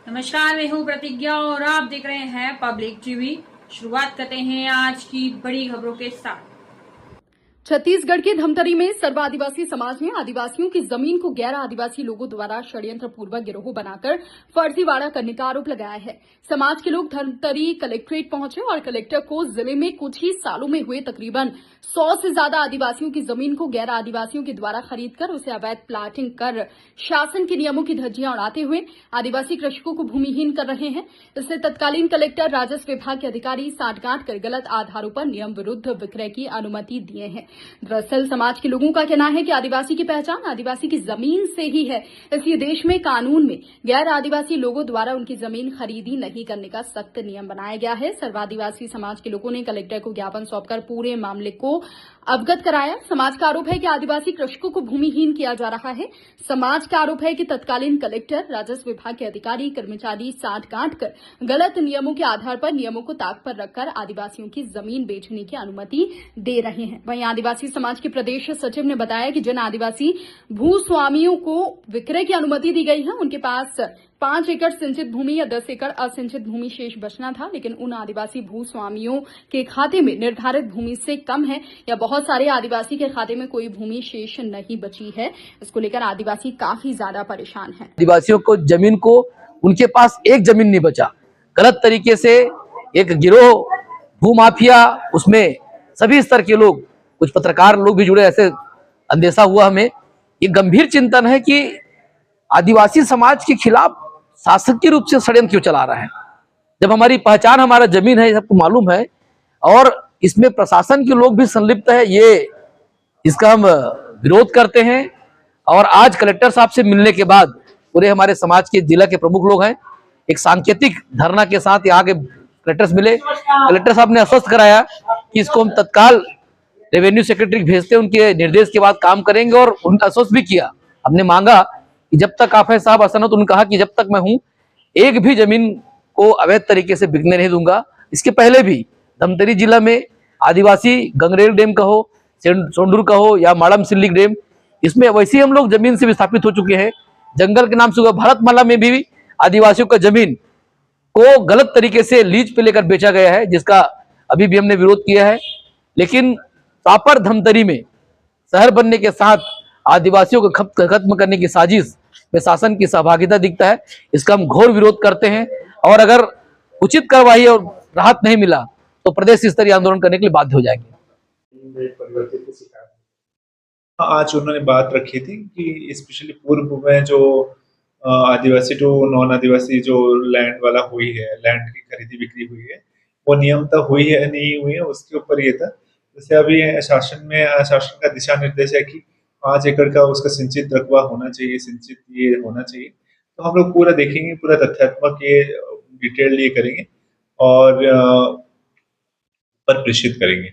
नमस्कार, मैं हूं प्रतिज्ञा और आप देख रहे हैं पब्लिक टीवी। शुरुआत करते हैं आज की बड़ी खबरों के साथ। छत्तीसगढ़ के धमतरी में सर्व आदिवासी समाज ने आदिवासियों की जमीन को गैर आदिवासी लोगों द्वारा षड्यंत्र पूर्वक गिरोह बनाकर फर्जीवाड़ा करने का आरोप लगाया है। समाज के लोग धमतरी कलेक्ट्रेट पहुंचे और कलेक्टर को जिले में कुछ ही सालों में हुए तकरीबन 100 से ज्यादा आदिवासियों की जमीन को गैर आदिवासियों के द्वारा खरीदकर उसे अवैध प्लाटिंग कर शासन के नियमों की धज्जियां उड़ाते हुए आदिवासी कृषकों को भूमिहीन कर रहे हैं। इससे तत्कालीन कलेक्टर राजस्व विभाग के अधिकारी साठगांठ कर गलत आधारों पर नियम विरुद्ध विक्रय की अनुमति दिए हैं। दरअसल समाज के लोगों का कहना है कि आदिवासी की पहचान आदिवासी की जमीन से ही है, इसलिए देश में कानून में गैर आदिवासी लोगों द्वारा उनकी जमीन खरीदी नहीं करने का सख्त नियम बनाया गया है। सर्व आदिवासी समाज के लोगों ने कलेक्टर को ज्ञापन सौंपकर पूरे मामले को अवगत कराया। समाज का आरोप है कि आदिवासी कृषकों को भूमिहीन किया जा रहा है। समाज का आरोप है कि तत्कालीन कलेक्टर राजस्व विभाग के अधिकारी कर्मचारी साठगांठ कर गलत नियमों के आधार पर नियमों को ताक पर रखकर आदिवासियों की जमीन बेचने की अनुमति दे रहे हैं। वहीं आदिवासी समाज के प्रदेश सचिव ने बताया कि जिन आदिवासी भूस्वामियों को विक्रय की अनुमति दी गई है उनके पास 5 एकड़ सिंचित भूमि या 10 एकड़ असिंचित भूमि शेष बचना था, लेकिन उन आदिवासी भूस्वामियों के खाते में निर्धारित भूमि से कम है या बहुत सारे आदिवासी के खाते में कोई भूमि शेष नहीं बची है। इसको लेकर आदिवासी काफी ज्यादा परेशान है। आदिवासियों को जमीन को उनके पास एक जमीन नहीं बचा, गलत तरीके से एक गिरोह भूमाफिया, उसमें सभी स्तर के लोग, कुछ पत्रकार लोग भी जुड़े, ऐसे अंदेशा हुआ हमें। ये गंभीर चिंतन है कि आदिवासी समाज के खिलाफ शासकीय रूप से षड्यंत्र क्यों चला रहा है, जब हमारी पहचान हमारा जमीन है, सबको मालूम है, और इसमें प्रशासन के लोग भी संलिप्त है। ये इसका हम विरोध करते हैं। और आज कलेक्टर साहब से मिलने के बाद पूरे हमारे समाज के जिला के प्रमुख लोग हैं, एक सांकेतिक धरना के साथ यहाँ के कलेक्टर से मिले। कलेक्टर साहब ने आश्वस्त कराया कि इसको हम तत्काल रेवेन्यू सेक्रेटरी भेजते, उनके निर्देश के बाद काम करेंगे, और उनका आश्वस्त भी किया। हमने मांगा कि जब तक आप है साहब आसन हो, तो उन्होंने कहा कि जब तक मैं हूं एक भी जमीन को अवैध तरीके से बिकने नहीं दूंगा। इसके पहले भी धमतरी जिला में आदिवासी गंगरेल डैम का हो, सोंडूर का हो या माड़म सिल्ली डैम, इसमें वैसे हम लोग जमीन से विस्थापित हो चुके हैं। जंगल के नाम से भारतमाला में भी आदिवासियों का जमीन को गलत तरीके से लीज पे लेकर बेचा गया है, जिसका अभी भी हमने विरोध किया है। लेकिन प्रॉपर धमतरी में शहर बनने के साथ आदिवासियों को खत्म करने की साजिश में शासन की सहभागिता दिखता है। इसका हम घोर विरोध करते हैं, और अगर उचित कार्रवाई और राहत नहीं मिला तो प्रदेश स्तरीय आंदोलन करने के लिए बाध्य हो जाएंगे। आज उन्होंने बात रखी थी कि स्पेशली पूर्व में जो आदिवासी टू नॉन आदिवासी जो लैंड वाला हुई है, लैंड की खरीदी बिक्री हुई है, वो नियमतः हुई है नहीं हुई है, उसके ऊपर ये था। जैसे अभी शासन का दिशा निर्देश है कि 5 एकड़ का उसका सिंचित रकबा होना चाहिए, सिंचित ये होना चाहिए। तो हम लोग पूरा देखेंगे, पूरा तथ्यात्मक ये डिटेल ये करेंगे और पर प्रेषित करेंगे।